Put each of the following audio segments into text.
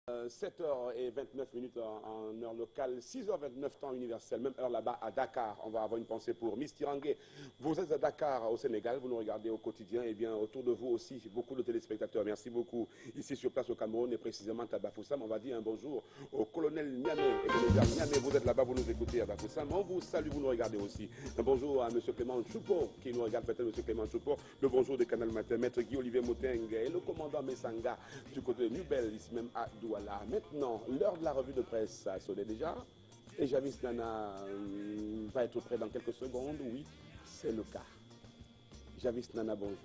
7h29 en heure locale, 6h29 temps universel, même heure là-bas à Dakar. On va avoir une pensée pour Miss Tirangé. Vous êtes à Dakar au Sénégal, vous nous regardez au quotidien, et bien autour de vous aussi, beaucoup de téléspectateurs. Merci beaucoup. Ici sur place au Cameroun et précisément à Bafoussam, on va dire un bonjour au colonel Niamé et colonel Niamé. Vous êtes là-bas, vous nous écoutez à Bafoussam. On vous salue, vous nous regardez aussi. Un bonjour à M. Clément Choupo qui nous regarde peut-être, M. Clément Choupo. Le bonjour de Canal Matin, Maître Guy-Olivier Moteng et le commandant Messanga du côté de Nubel, ici même à Douala. Maintenant, l'heure de la revue de presse a sonné déjà. Et Javis Nana va être prêt dans quelques secondes. Oui, c'est le cas. Javis Nana, bonjour.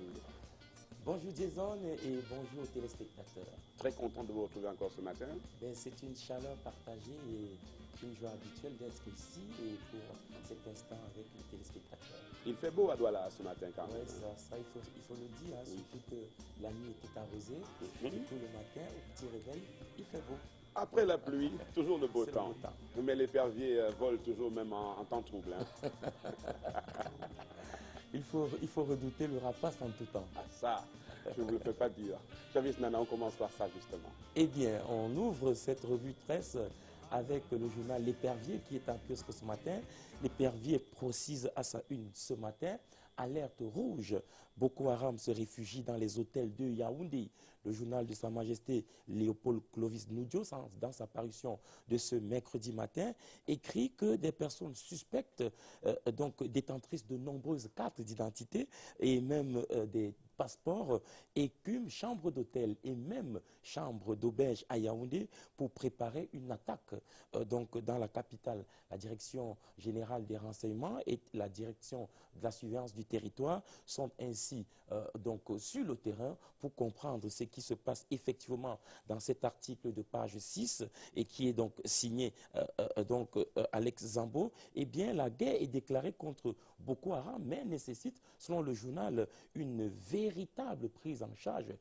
Bonjour Jason et bonjour aux téléspectateurs. Très content de vous retrouver encore ce matin. C'est une chaleur partagée et une joie habituelle d'être ici et pour cet instant avec les téléspectateurs. Il fait beau à Douala ce matin quand même. Oui, ça il faut le dire, hein, surtout que la nuit était arrosée et tout le matin au petit réveil, il fait beau. Après la pluie, toujours le beau temps. Le beau temps. Mais l'épervier vole toujours même en temps trouble. Hein. Il faut redouter le rapace en tout temps. Ah ça, je ne vous le fais pas dire. Javis Nana, on commence par ça justement. Eh bien, on ouvre cette revue de presse avec le journal L'Épervier qui est en kiosque ce matin. L'Épervier précise à sa une ce matin. Alerte rouge, Boko Haram se réfugie dans les hôtels de Yaoundé. Le journal de Sa Majesté Léopold Clovis Nudjo, dans sa parution de ce mercredi matin, écrit que des personnes suspectes, donc détentrices de nombreuses cartes d'identité et même des passeports, écument chambre d'hôtel et même chambre d'auberge à Yaoundé pour préparer une attaque donc dans la capitale. La direction générale des renseignements et la direction de la surveillance du territoire sont ainsi donc sur le terrain pour comprendre ce qui se passe effectivement dans cet article de page 6 et qui est donc signé Alex Zambo. Eh bien, la guerre est déclarée contre Boko Haram, mais nécessite, selon le journal, une véritable prise en charge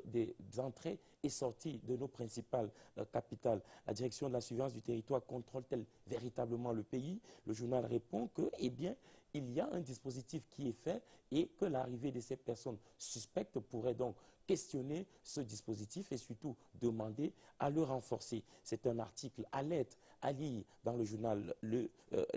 des entrées et sorties de nos principales capitales. La direction de la surveillance du territoire contrôle-t-elle véritablement le pays? Le journal répond que, eh bien, il y a un dispositif qui est fait et que l'arrivée de ces personnes suspectes pourrait donc questionner ce dispositif et surtout demander à le renforcer. C'est un article à lettres à lire dans le journal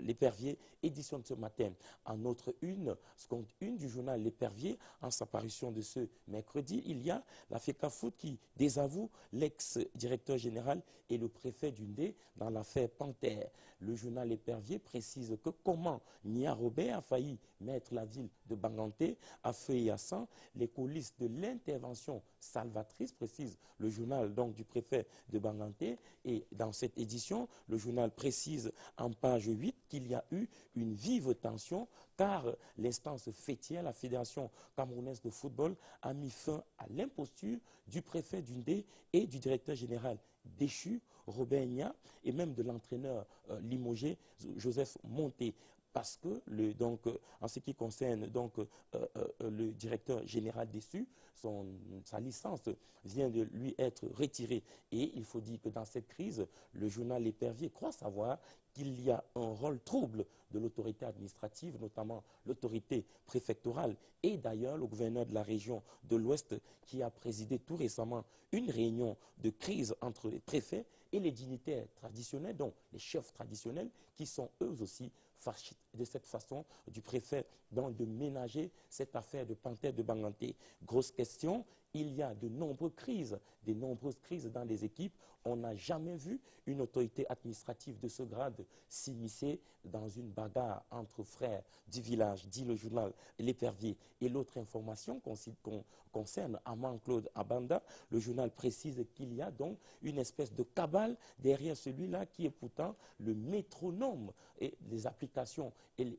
L'Épervier, édition de ce matin. En autre une, seconde une du journal L'Épervier, en sa parution de ce mercredi, il y a la FECAFOOT qui désavoue l'ex-directeur général et le préfet d'Undé dans l'affaire Panthère. Le journal L'Épervier précise que comment Nia Robert a failli mettre la ville de Banganté à feu et à sang, les coulisses de l'intervention salvatrice, précise le journal donc du préfet de Banganté. Et dans cette édition, le journal précise en page 8 qu'il y a eu une vive tension car l'instance fêtière, la Fédération camerounaise de football, a mis fin à l'imposture du préfet d'Undé et du directeur général déchu, Robert Nia, et même de l'entraîneur limogé, Joseph Monté. Parce que, en ce qui concerne le directeur général déçu, sa licence vient de lui être retirée. Et il faut dire que dans cette crise, le journal L'Épervier croit savoir qu'il y a un rôle trouble de l'autorité administrative, notamment l'autorité préfectorale, et d'ailleurs le gouverneur de la région de l'Ouest qui a présidé tout récemment une réunion de crise entre les préfets et les dignitaires traditionnels, dont les chefs traditionnels, qui sont eux aussi fâchés de cette façon du préfet de ménager cette affaire de Panthère de Banganté. Grosse question, il y a de nombreuses crises dans les équipes. On n'a jamais vu une autorité administrative de ce grade s'immiscer dans une bagarre entre frères du village, dit le journal L'Épervier. Et l'autre information concerne Aman-Claude Abanda. Le journal précise qu'il y a donc une espèce de cabale derrière celui-là qui est pourtant le métronome et les applications et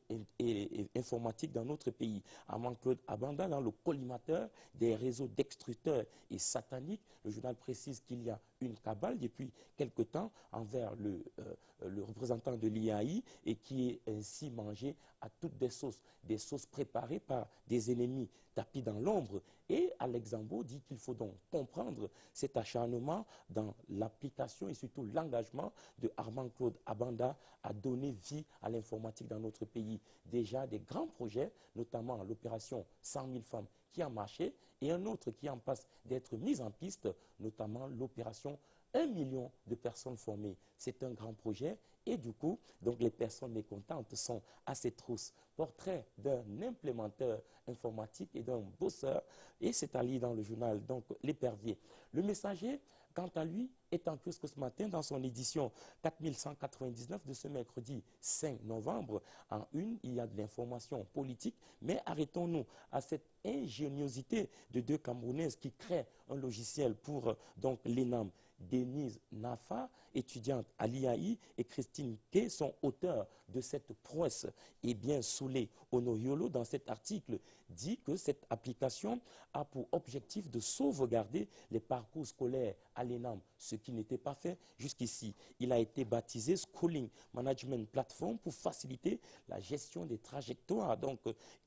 informatiques dans notre pays. Aman-Claude Abanda, dans le collimateur des réseaux d'extruteurs et sataniques, le journal précise qu'il y a une cabale depuis quelque temps envers le représentant de l'IAI et qui est ainsi mangé à toutes des sauces préparées par des ennemis tapis dans l'ombre. Et Alex Zambo dit qu'il faut donc comprendre cet acharnement dans l'application et surtout l'engagement de Armand-Claude Abanda à donner vie à l'informatique dans notre pays. Déjà des grands projets, notamment l'opération 100 000 femmes qui a marché et un autre qui en passe d'être mis en piste, notamment l'opération 1 million de personnes formées. C'est un grand projet et du coup, donc les personnes mécontentes sont à ces trousses. Portrait d'un implémenteur informatique et d'un bosseur et c'est à lire dans le journal, donc L'Épervier. Le Messager, quant à lui, est en kiosque ce matin dans son édition 4199 de ce mercredi 5 novembre. En une, il y a de l'information politique, mais arrêtons-nous à cette ingéniosité de deux Camerounaises qui créent un logiciel pour donc l'ENAM. Denise Nafa, étudiante à l'IAI, et Christine Kay sont auteurs de cette prouesse. Et bien Soulé Onoyolo, dans cet article, dit que cette application a pour objectif de sauvegarder les parcours scolaires à l'ENAM, ce qui n'était pas fait jusqu'ici. Il a été baptisé Schooling Management Platform pour faciliter la gestion des trajectoires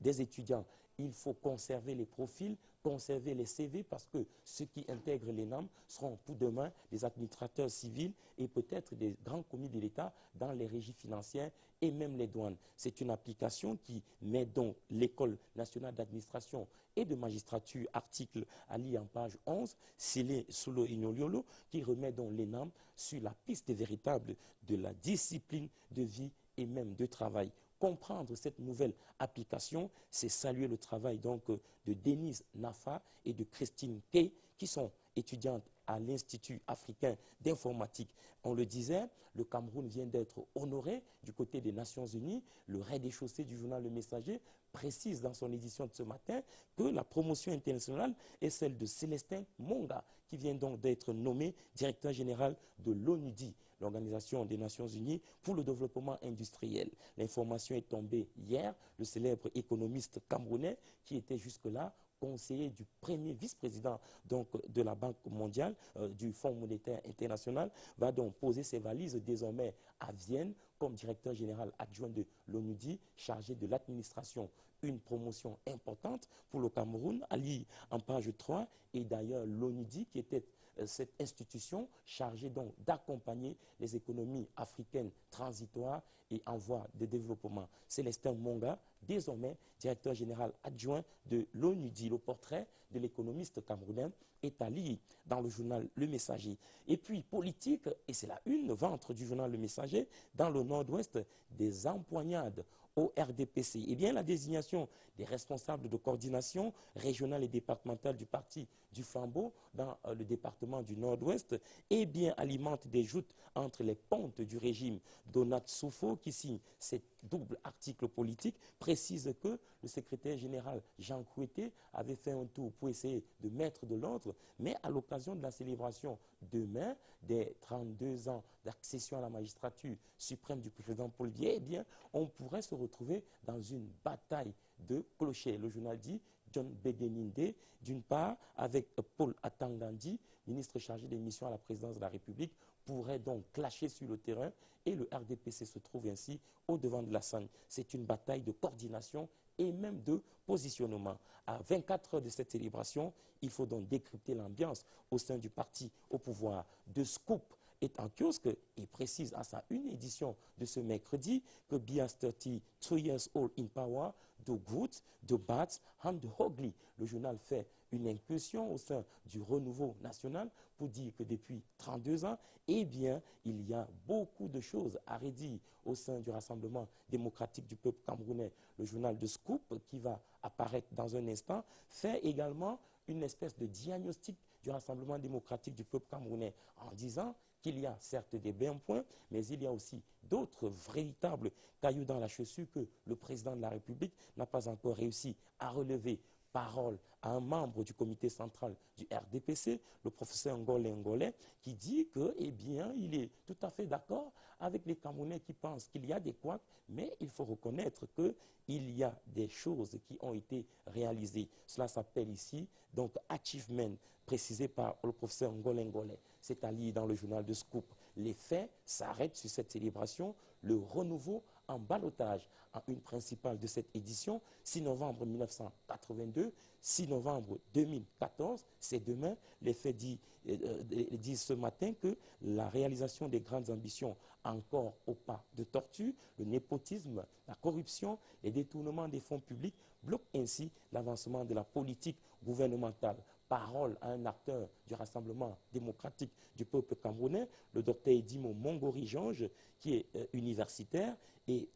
des étudiants. Il faut conserver les profils, conserver les CV parce que ceux qui intègrent l'ENAM seront pour demain des administrateurs civils et peut-être des grands commis de l'État dans les régies financières et même les douanes. C'est une application qui met donc l'École nationale d'administration et de magistrature, article à lire en page 11, scellé sous le Ignoliolo, qui remet donc l'ENAM sur la piste véritable de la discipline de vie et même de travail. Comprendre cette nouvelle application, c'est saluer le travail de Denise Nafa et de Christine Kay, qui sont étudiantes à l'Institut africain d'informatique. On le disait, le Cameroun vient d'être honoré du côté des Nations Unies. Le rez-de-chaussée du journal Le Messager précise dans son édition de ce matin que la promotion internationale est celle de Célestin Monga, qui vient donc d'être nommé directeur général de l'ONUDI, l'Organisation des Nations Unies pour le développement industriel. L'information est tombée hier. Le célèbre économiste camerounais, qui était jusque-là conseiller du premier vice-président de la Banque mondiale, du Fonds monétaire international, va donc poser ses valises désormais à Vienne comme directeur général adjoint de l'ONUDI, chargé de l'administration. Une promotion importante pour le Cameroun, à lire en page 3, et d'ailleurs l'ONUDI qui était cette institution chargée donc d'accompagner les économies africaines transitoires et en voie de développement. Célestin Monga, désormais directeur général adjoint de l'ONUDI. Le portrait de l'économiste camerounais est à lire dans le journal Le Messager. Et puis politique, et c'est la une ventre du journal Le Messager, dans le nord-ouest, des empoignades au RDPC. Eh bien, la désignation des responsables de coordination régionale et départementale du parti du Flambeau dans le département du Nord-Ouest, eh bien, alimente des joutes entre les pontes du régime. Donat Soufo, qui signe cet double article politique, précise que le secrétaire général Jean Kouété avait fait un tour pour essayer de mettre de l'ordre, mais à l'occasion de la célébration demain des 32 ans d'accession à la magistrature suprême du président Paul Biya, eh bien, on pourrait se retrouver dans une bataille de clochers. Le journal dit John Begeninde, d'une part, avec Paul Atangandi, ministre chargé des missions à la présidence de la République, pourrait donc clasher sur le terrain et le RDPC se trouve ainsi au devant de la scène. C'est une bataille de coordination et même de positionnement. À 24 heures de cette célébration, il faut donc décrypter l'ambiance au sein du parti au pouvoir. De Scoop est en kiosque et précise à sa une édition de ce mercredi que Biya's 32 years old in power, the good, the bad and the ugly. Le journal fait une incursion au sein du renouveau national pour dire que depuis 32 ans, eh bien, il y a beaucoup de choses à redire au sein du Rassemblement démocratique du peuple camerounais. Le journal de Scoop, qui va apparaître dans un instant, fait également une espèce de diagnostic du Rassemblement démocratique du peuple camerounais en disant qu'il y a certes des bons points, mais il y a aussi d'autres véritables cailloux dans la chaussure que le président de la République n'a pas encore réussi à relever. Parole à un membre du comité central du RDPC, le professeur Ngolé, qui dit que, eh bien, il est tout à fait d'accord avec les Camerounais qui pensent qu'il y a des couacs, mais il faut reconnaître qu'il y a des choses qui ont été réalisées. Cela s'appelle ici, donc, achievement, précisé par le professeur Ngolé. C'est à lire dans le journal de Scoop. Les faits s'arrêtent sur cette célébration, le renouveau en ballottage en une principale de cette édition, 6 novembre 1982, 6 novembre 2014, c'est demain. Les faits disent ce matin que la réalisation des grandes ambitions encore au pas de tortue, le népotisme, la corruption, les détournements des fonds publics bloquent ainsi l'avancement de la politique gouvernementale. parole à un acteur du Rassemblement démocratique du peuple camerounais, le docteur Edimo Mongori-Jange, qui est universitaire et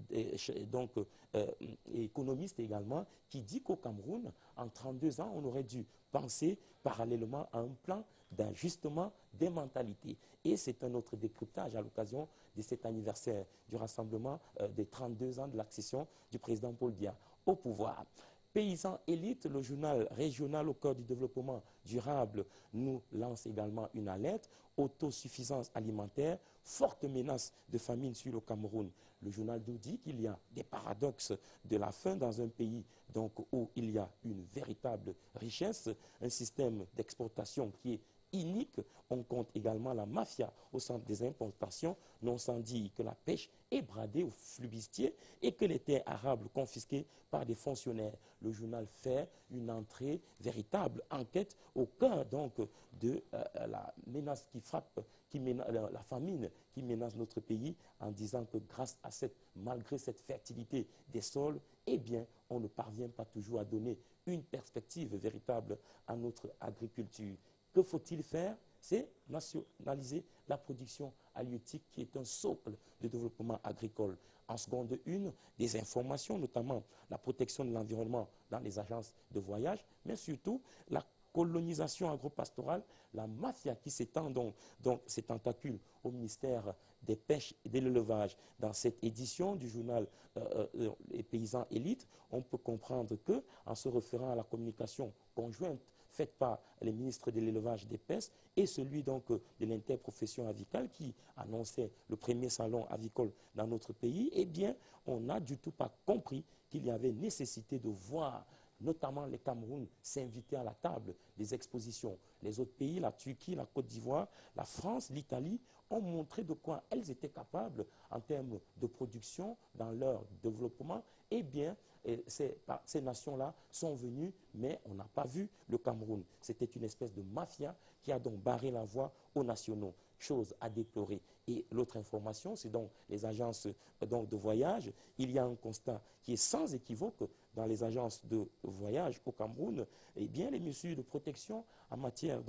donc économiste également, qui dit qu'au Cameroun, en 32 ans, on aurait dû penser parallèlement à un plan d'ajustement des mentalités. Et c'est un autre décryptage à l'occasion de cet anniversaire du rassemblement des 32 ans de l'accession du président Paul Biya au pouvoir. Paysans Élite, le journal régional au cœur du développement durable, nous lance également une alerte. Autosuffisance alimentaire, forte menace de famine sur le Cameroun. Le journal nous dit qu'il y a des paradoxes de la faim dans un pays donc, où il y a une véritable richesse, un système d'exportation qui est inique. On compte également la mafia au centre des importations, non sans dire que la pêche est bradée aux fluvistiers et que les terres arables confisquées par des fonctionnaires. Le journal fait une entrée, véritable enquête au cœur donc de la menace qui frappe, la famine qui menace notre pays en disant que malgré cette fertilité des sols, eh bien, on ne parvient pas toujours à donner une perspective véritable à notre agriculture. Que faut-il faire? C'est nationaliser la production halieutique qui est un socle de développement agricole. En seconde une, des informations, notamment la protection de l'environnement dans les agences de voyage, mais surtout la colonisation agropastorale, la mafia qui s'étend donc ses tentacules au ministère des pêches et de l'élevage. Dans cette édition du journal Les Paysans Élites, on peut comprendre que, en se référant à la communication conjointe faite par les ministres de l'élevage et des pêches et celui donc de l'interprofession avicale qui annonçait le premier salon avicole dans notre pays, eh bien, on n'a du tout pas compris qu'il y avait nécessité de voir notamment les Cameroun s'inviter à la table des expositions. Les autres pays, la Turquie, la Côte d'Ivoire, la France, l'Italie, ont montré de quoi elles étaient capables en termes de production dans leur développement. Eh bien, ces nations-là sont venues, mais on n'a pas vu le Cameroun. C'était une espèce de mafia qui a donc barré la voie aux nationaux. Chose à déplorer. Et l'autre information, c'est donc les agences de voyage. Il y a un constat qui est sans équivoque dans les agences de voyage au Cameroun. Eh bien, les mesures de protection en matière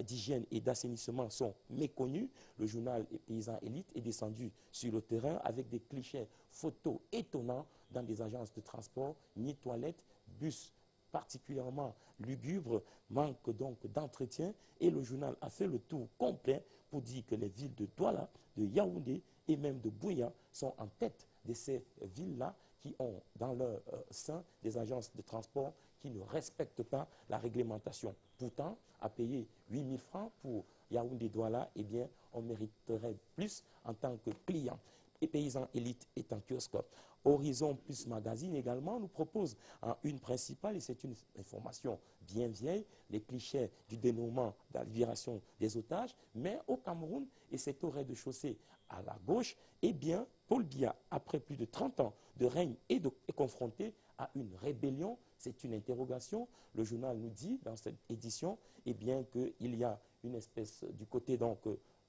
d'hygiène et d'assainissement sont méconnues. Le journal Paysans Élite est descendu sur le terrain avec des clichés photos étonnants dans des agences de transport, ni toilettes, bus particulièrement lugubres, manque donc d'entretien. Et le journal a fait le tour complet pour dire que les villes de Douala, de Yaoundé et même de Bouya sont en tête de ces villes-là qui ont dans leur sein des agences de transport qui ne respectent pas la réglementation. Pourtant, à payer 8 000 francs pour Yaoundé-Douala, eh bien, on mériterait plus en tant que client. Et Paysans Élite est en kiosque. Horizon Plus Magazine également nous propose une principale, et c'est une information bien vieille, les clichés du dénouement de la libération des otages, mais au Cameroun, et c'est au rez-de-chaussée à la gauche, eh bien, Paul Biya, après plus de 30 ans de règne, est confronté à une rébellion. C'est une interrogation. Le journal nous dit, dans cette édition, eh bien, qu'il y a une espèce, du côté donc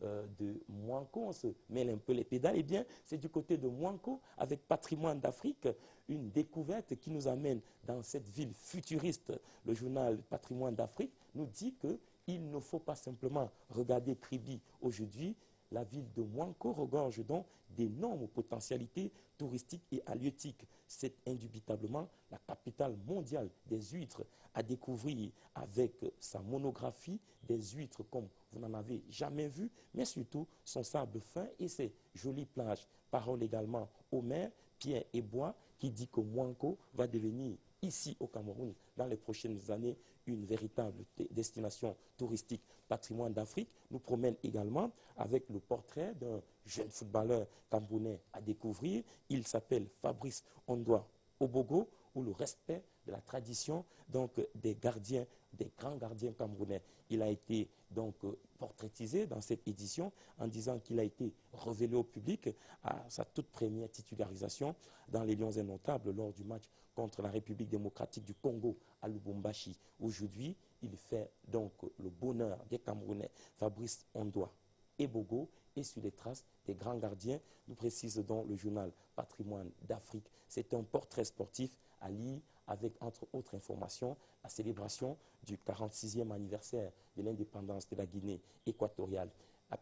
de Mouanko, on se mêle un peu les pédales, eh bien, c'est du côté de Mouanko, avec Patrimoine d'Afrique, une découverte qui nous amène dans cette ville futuriste. Le journal Patrimoine d'Afrique nous dit qu'il ne faut pas simplement regarder Kribi aujourd'hui. La ville de Mouanko regorge donc d'énormes potentialités touristiques et halieutiques. C'est indubitablement la capitale mondiale des huîtres à découvrir avec sa monographie des huîtres comme vous n'en avez jamais vu, mais surtout son sable fin et ses jolies plages. Parole également au maire Pierre Ebois qui dit que Mouanko va devenir ici au Cameroun dans les prochaines années une véritable destination touristique. Patrimoine d'Afrique nous promène également avec le portrait d'un jeune footballeur camerounais à découvrir. Il s'appelle Fabrice Ondoa Obogo, où le respect de la tradition donc, des gardiens, des grands gardiens camerounais. Il a été donc portraitisé dans cette édition en disant qu'il a été révélé au public à sa toute première titularisation dans les Lions Indomptables lors du match contre la République démocratique du Congo à Lubumbashi. Aujourd'hui, il fait donc le bonheur des Camerounais. Fabrice Ondoa Ebogo est sur les traces des grands gardiens, nous précise donc le journal Patrimoine d'Afrique. C'est un portrait sportif Ali, avec entre autres informations la célébration du 46e anniversaire de l'indépendance de la Guinée équatoriale.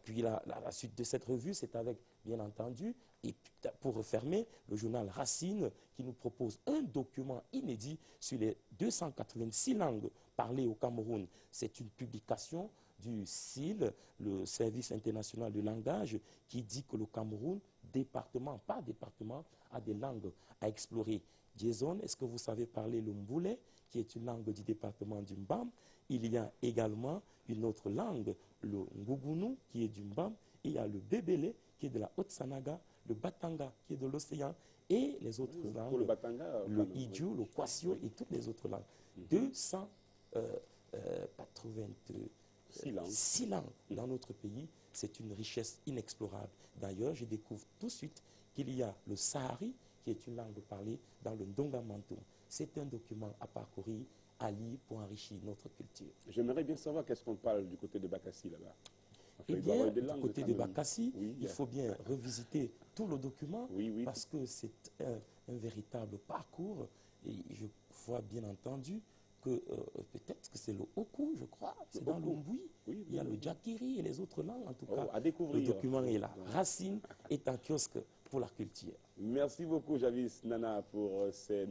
Puis la suite de cette revue, c'est avec, bien entendu, et pour refermer, le journal Racine qui nous propose un document inédit sur les 286 langues parlées au Cameroun. C'est une publication du SIL, le Service international du langage, qui dit que le Cameroun, département par département, a des langues à explorer. Jason, est-ce que vous savez parler le Mboulé, qui est une langue du département du Mbam? Il y a également une autre langue, le Ngugunu, qui est du Mbam. Il y a le Bébélé, qui est de la Haute-Sanaga, le Batanga, qui est de l'océan, et les autres langues, le Batanga, le Idju, le Kwasio et toutes les autres langues. 286 langues dans notre pays, c'est une richesse inexplorable. D'ailleurs, je découvre tout de suite qu'il y a le Sahari, qui est une langue parlée dans le Ndonga-Mantoum. C'est un document à parcourir, à lire pour enrichir notre culture. J'aimerais bien savoir qu'est-ce qu'on parle du côté de Bakassi là-bas. Eh bien, du côté de Bakassi, il faut bien revisiter tout le document parce que c'est un véritable parcours. Et je vois bien entendu que peut-être que c'est le Oku, je crois, c'est dans l'Ombui. Il y a le Djakiri et les autres langues, en tout cas. À découvrir. Le document est là. Racine est un kiosque pour la culture. Merci beaucoup, Javis Nana, pour ces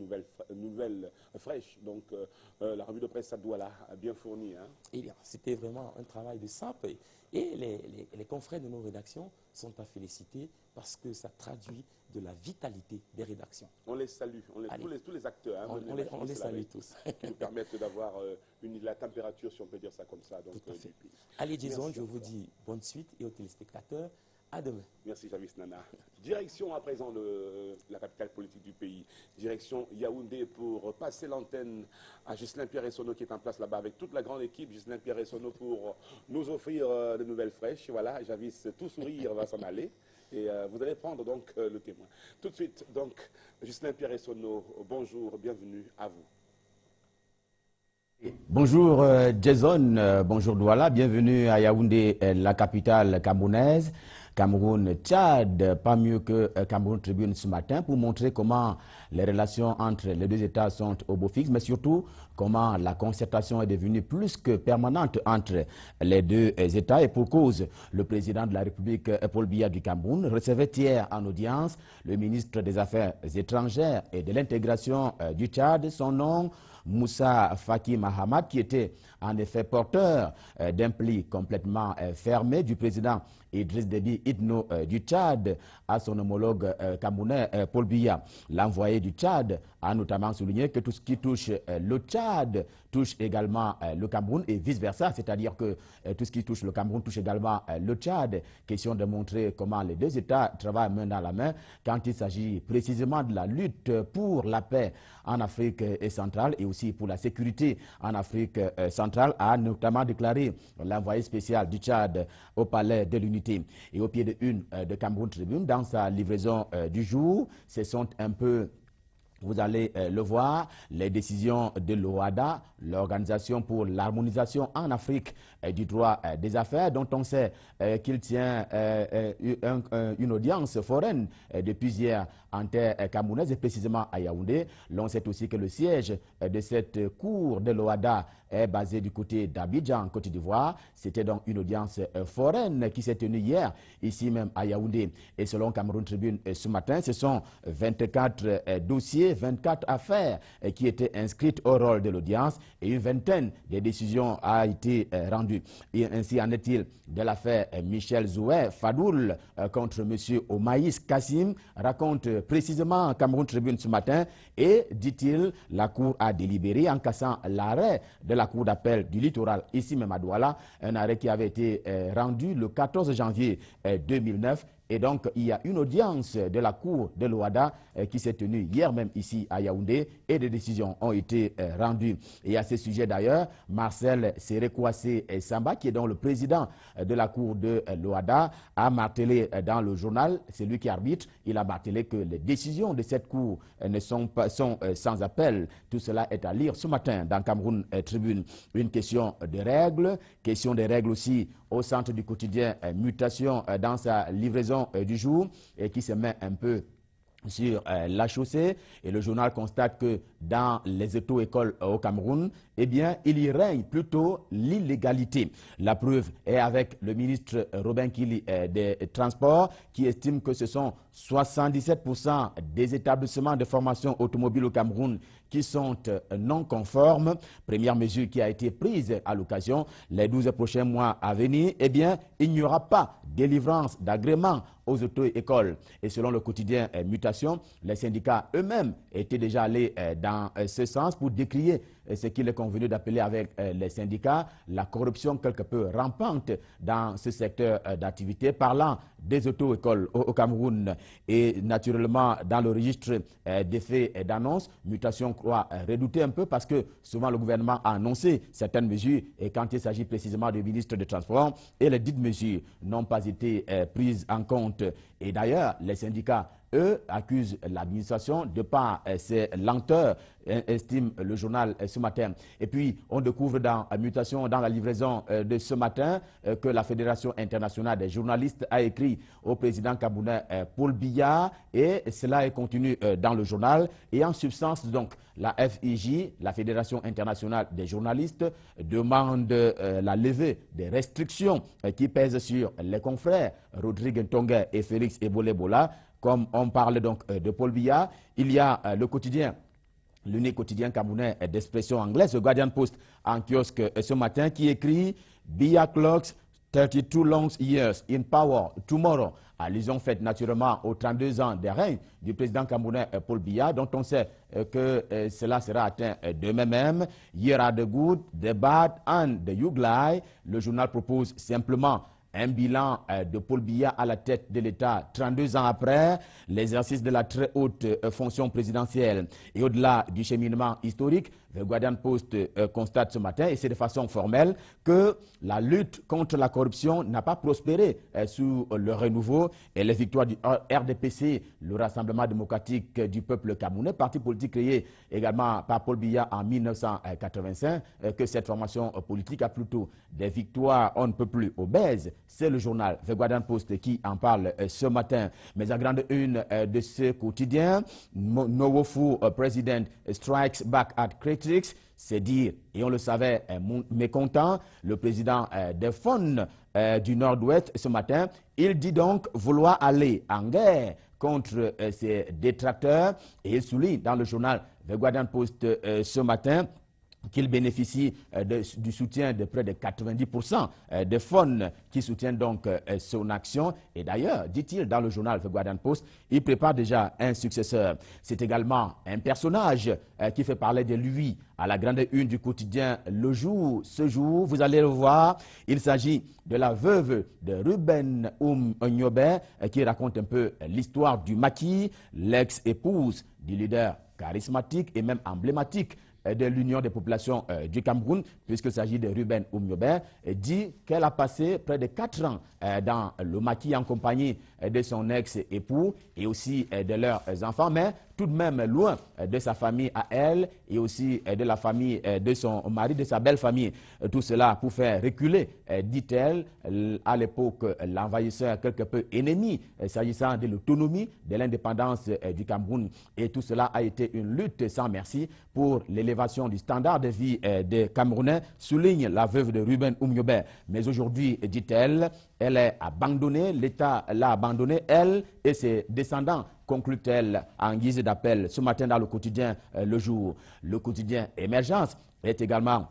nouvelles fraîches. Donc, la revue de presse à Douala a bien fourni. Hein. Eh bien, c'était vraiment un travail de sape. Et les confrères de nos rédactions sont à féliciter parce que ça traduit de la vitalité des rédactions. On les salue, tous les acteurs. Hein, on les salue tous. Qui nous permettent d'avoir la température, si on peut dire ça comme ça. Donc, tout à fait. Allez, Jason, je vous dis bonne suite et aux téléspectateurs. À demain. Merci, Javis Nana. Direction à présent la capitale politique du pays. Direction Yaoundé pour passer l'antenne à Ghislain Pierre-Essonneau qui est en place là-bas avec toute la grande équipe. Ghislain Pierre-Essonneau pour nous offrir de nouvelles fraîches. Voilà, Javis, tout sourire va s'en aller. Et vous allez prendre donc le témoin. Tout de suite, donc, Ghislain Pierre-Essonneau, bonjour, bienvenue à vous. Bonjour Jason, bonjour Douala, bienvenue à Yaoundé, la capitale camerounaise. Cameroun-Tchad, pas mieux que Cameroun Tribune ce matin pour montrer comment les relations entre les deux États sont au beau fixe, mais surtout comment la concertation est devenue plus que permanente entre les deux États. Et pour cause, le président de la République, Paul Biya du Cameroun, recevait hier en audience le ministre des Affaires étrangères et de l'intégration du Tchad, son nom Moussa Faki Mahamat, qui était en effet porteur d'un pli complètement fermé du président Idriss Déby Itno du Tchad à son homologue camerounais Paul Biya. L'envoyé du Tchad a notamment souligné que tout ce qui touche le Tchad touche également le Cameroun et vice-versa, c'est-à-dire que tout ce qui touche le Cameroun touche également le Tchad. Question de montrer comment les deux États travaillent main dans la main quand il s'agit précisément de la lutte pour la paix en Afrique centrale et aussi pour la sécurité en Afrique centrale, a notamment déclaré l'envoyé spécial du Tchad au Palais de l'Unité. Et au pied de une de Cameroun Tribune, dans sa livraison du jour, ce sont un peu... Vous allez le voir, les décisions de l'OADA, l'Organisation pour l'harmonisation en Afrique du droit des affaires, dont on sait qu'il tient une audience foraine depuis hier en terre camerounaise et précisément à Yaoundé. L'on sait aussi que le siège de cette cour de l'OADA est basé du côté d'Abidjan, en Côte d'Ivoire. C'était donc une audience foraine qui s'est tenue hier, ici même à Yaoundé. Et selon Cameroun Tribune ce matin, ce sont 24 dossiers, 24 affaires qui étaient inscrites au rôle de l'audience et une vingtaine de décisions a été rendues. Et ainsi en est-il de l'affaire Michel Zoué Fadoul contre M. Omaïs Kassim, raconte précisément Cameroun Tribune ce matin et, dit-il, la Cour a délibéré en cassant l'arrêt de la Cour d'appel du littoral, ici même à Douala, un arrêt qui avait été rendu le 14 janvier 2009. Et donc, il y a une audience de la Cour de l'OADA qui s'est tenue hier même ici à Yaoundé et des décisions ont été rendues. Et à ce sujet d'ailleurs, Marcel Sérékouassé Samba, qui est donc le président de la Cour de l'OADA, a martelé dans le journal, c'est lui qui arbitre, il a martelé que les décisions de cette Cour sont sans appel. Tout cela est à lire ce matin dans Cameroun Tribune. Une question de règles aussi au centre du quotidien Mutation dans sa livraison du jour et qui se met un peu sur la chaussée, et le journal constate que dans les auto-écoles au Cameroun, eh bien, il y règne plutôt l'illégalité. La preuve est avec le ministre Robin Kili des Transports qui estime que ce sont 77% des établissements de formation automobile au Cameroun qui sont non conformes. Première mesure qui a été prise à l'occasion. Les 12 prochains mois à venir, eh bien, il n'y aura pas de délivrance d'agrément aux auto-écoles. Et selon le quotidien Mutation, les syndicats eux-mêmes étaient déjà allés dans ce sens pour décrier ce qu'il est convenu d'appeler avec les syndicats la corruption quelque peu rampante dans ce secteur d'activité, parlant des auto-écoles au Cameroun et naturellement dans le registre des faits et d'annonces. Mutation croit redouter un peu parce que souvent le gouvernement a annoncé certaines mesures et quand il s'agit précisément du ministre des Transports, et les dites mesures n'ont pas été prises en compte. Et d'ailleurs, les syndicats, eux, accusent l'administration de par ses lenteurs, estime le journal ce matin. Et puis, on découvre dans Mutation, dans la livraison de ce matin, que la Fédération internationale des journalistes a écrit au président camerounais Paul Biya, et cela est contenu dans le journal. Et en substance, donc, la FIJ, la Fédération internationale des journalistes, demande la levée des restrictions qui pèsent sur les confrères Rodrigue Ntongue et Félix Ebola. Comme on parle donc de Paul Biya, il y a le quotidien, l'unique quotidien camerounais d'expression anglaise, le Guardian Post en kiosque ce matin, qui écrit « Biya clocks 32 long years in power tomorrow ». Allusion faite naturellement aux 32 ans de règne du président camerounais Paul Biya, dont on sait que cela sera atteint demain même. Here are the good, the bad and the ugly. Le journal propose simplement un bilan de Paul Biya à la tête de l'État 32 ans après l'exercice de la très haute fonction présidentielle. Et au-delà du cheminement historique, le Guardian Post constate ce matin, et c'est de façon formelle, que la lutte contre la corruption n'a pas prospéré sous le renouveau et les victoires du RDPC, le Rassemblement démocratique du peuple camerounais, parti politique créé également par Paul Biya en 1985, que cette formation politique a plutôt des victoires on ne peut plus obèses. C'est le journal The Guardian Post qui en parle ce matin. Mais à grande une de ce quotidien, Nowofu President strikes back at critics. C'est dire, et on le savait, mécontent, le président des FON du Nord-Ouest ce matin, il dit donc vouloir aller en guerre contre ses détracteurs, et il souligne dans le journal The Guardian Post ce matin qu'il bénéficie du soutien de près de 90% des fonds qui soutiennent donc son action. Et d'ailleurs, dit-il dans le journal The Guardian Post, il prépare déjà un successeur. C'est également un personnage qui fait parler de lui à la grande une du quotidien Le Jour. Ce jour, vous allez le voir, il s'agit de la veuve de Ruben Nyobe qui raconte un peu l'histoire du maquis, l'ex-épouse du leader charismatique et même emblématique de l'Union des populations du Cameroun, puisqu'il s'agit de Ruben Nyobe, dit qu'elle a passé près de 4 ans dans le maquis en compagnie de son ex-époux et aussi de leurs enfants, mais tout de même loin de sa famille à elle et aussi de la famille de son mari, de sa belle famille. Tout cela pour faire reculer, dit-elle, à l'époque l'envahisseur quelque peu ennemi s'agissant de l'autonomie, de l'indépendance du Cameroun. Et tout cela a été une lutte sans merci pour l'élévation du standard de vie des Camerounais, souligne la veuve de Ruben Nyobe. Mais aujourd'hui, dit-elle, elle est abandonnée, l'État l'a abandonnée, elle et ses descendants, conclut-elle en guise d'appel ce matin dans le quotidien Le Jour. Le quotidien Émergence est également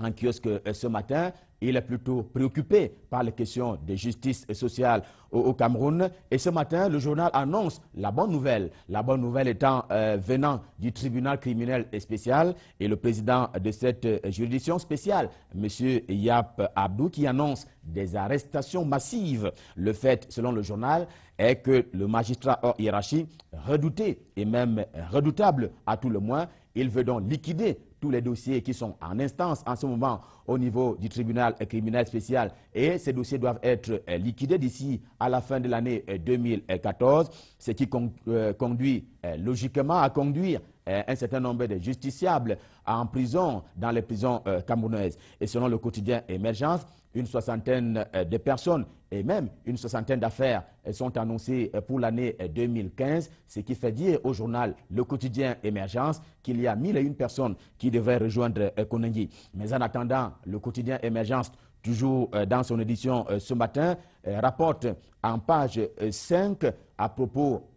en kiosque ce matin. Il est plutôt préoccupé par les questions de justice sociale au Cameroun. Et ce matin, le journal annonce la bonne nouvelle. La bonne nouvelle étant venant du tribunal criminel spécial et le président de cette juridiction spéciale, M. Yap Abdou, qui annonce des arrestations massives. Le fait, selon le journal, est que le magistrat hors hiérarchie, redouté et même redoutable à tout le moins, il veut donc liquider tous les dossiers qui sont en instance en ce moment au niveau du tribunal criminel spécial, et ces dossiers doivent être liquidés d'ici à la fin de l'année 2014, ce qui conduit logiquement à conduire un certain nombre de justiciables en prison dans les prisons camerounaises. Et selon le quotidien Émergence, une soixantaine de personnes et même une soixantaine d'affaires sont annoncées pour l'année 2015, ce qui fait dire au journal Le Quotidien Émergence qu'il y a 1001 personnes qui devraient rejoindre Koningui. Mais en attendant, Le Quotidien Émergence, toujours dans son édition ce matin, rapporte en page 5 à propos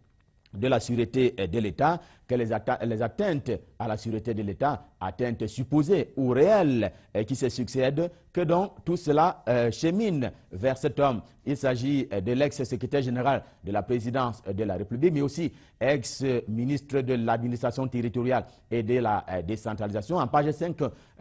de la sûreté de l'État, que les atteintes à la sûreté de l'État, atteintes supposées ou réelles qui se succèdent, que donc tout cela chemine vers cet homme. Il s'agit de l'ex-secrétaire général de la présidence de la République, mais aussi ex-ministre de l'administration territoriale et de la décentralisation. En page 5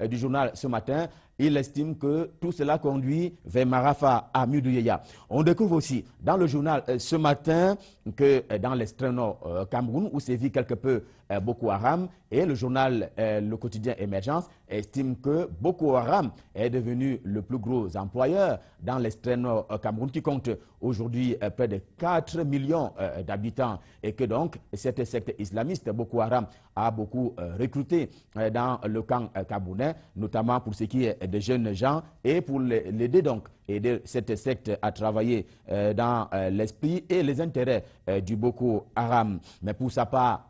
du journal ce matin, il estime que tout cela conduit vers Marafa Amidouyeya. On découvre aussi dans le journal ce matin que dans l'extrême nord Cameroun, où sévit quelque peu Boko Haram, et le journal Le Quotidien Émergence estime que Boko Haram est devenu le plus gros employeur dans l'extrême nord Cameroun, qui compte aujourd'hui près de 4 millions d'habitants, et que donc cette secte islamiste Boko Haram a beaucoup recruté dans le camp camerounais, notamment pour ce qui est de jeunes gens, et pour l'aider donc, aider cette secte à travailler dans l'esprit et les intérêts du Boko Haram. Mais pour sa part,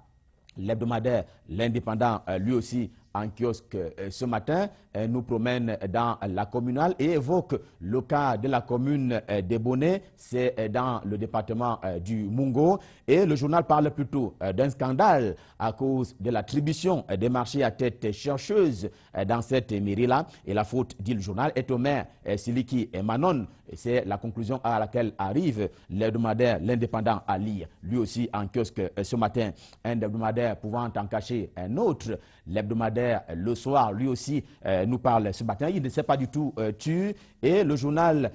l'hebdomadaire L'Indépendant, lui aussi en kiosque ce matin, nous promène dans la communale et évoque le cas de la commune des Bonnets, c'est dans le département du Mungo. Et le journal parle plutôt d'un scandale à cause de l'attribution des marchés à tête chercheuse dans cette mairie-là. Et la faute, dit le journal, est au maire Siliki et Manon. C'est la conclusion à laquelle arrive l'hebdomadaire L'Indépendant à lire. Lui aussi en kiosque ce matin, un hebdomadaire pouvant en cacher un autre. L'hebdomadaire Le Soir, lui aussi, nous parle ce matin. Il ne s'est pas du tout tu. Et le journal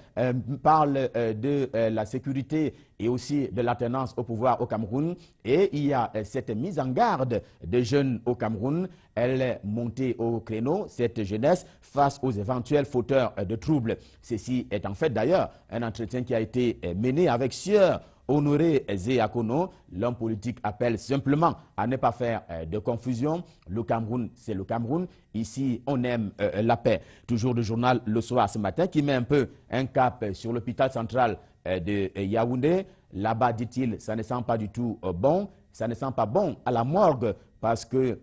parle de la sécurité et aussi de l'alternance au pouvoir au Cameroun. Et il y a cette mise en garde des jeunes au Cameroun. Elle est montée au créneau, cette jeunesse, face aux éventuels fauteurs de troubles. Ceci est en fait d'ailleurs un entretien qui a été mené avec Sieur Honoré Zéakono. L'homme politique appelle simplement à ne pas faire de confusion. Le Cameroun, c'est le Cameroun. Ici, on aime la paix. Toujours le journal Le Soir ce matin qui met un peu un cap sur l'hôpital central de Yaoundé. Là-bas, dit-il, ça ne sent pas du tout bon. Ça ne sent pas bon à la morgue parce que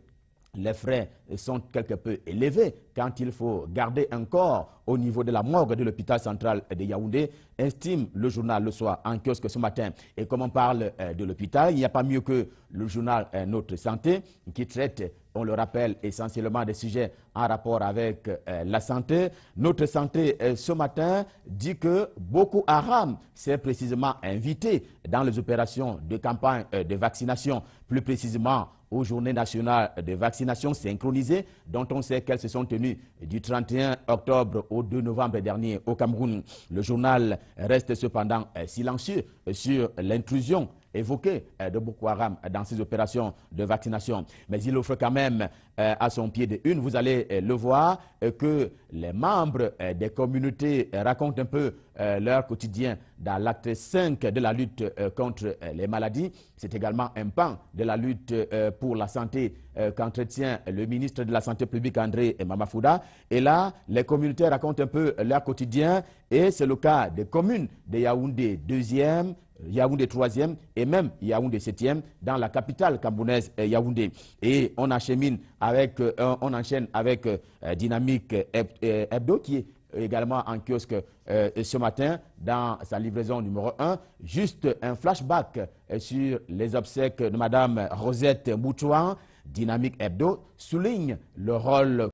les frais sont quelque peu élevés quand il faut garder un corps au niveau de la morgue de l'hôpital central de Yaoundé, estime le journal Le Soir en kiosque ce matin. Et comme on parle de l'hôpital, il n'y a pas mieux que le journal Notre Santé qui traite, on le rappelle, essentiellement des sujets en rapport avec la santé. Notre Santé ce matin dit que Boko Haram s'est précisément invité dans les opérations de campagne de vaccination, plus précisément aux journées nationales de vaccination synchronisées, dont on sait qu'elles se sont tenues du 31 octobre au 2 novembre dernier au Cameroun. Le journal reste cependant silencieux sur l'intrusion évoquée de Boko Haram dans ces opérations de vaccination. Mais il offre quand même à son pied de une, vous allez le voir, que les membres des communautés racontent un peu leur quotidien dans l'acte 5 de la lutte contre les maladies. C'est également un pan de la lutte pour la santé qu'entretient le ministre de la Santé publique André Mamafouda. Et là, les communautés racontent un peu leur quotidien et c'est le cas des communes de Yaoundé 2e, Yaoundé 3e et même Yaoundé 7e dans la capitale camerounaise Yaoundé. Et on enchaîne avec Dynamique Hebdo qui est également en kiosque ce matin dans sa livraison numéro 1. Juste un flashback sur les obsèques de Madame Rosette Moutouan. Dynamique Hebdo souligne le rôle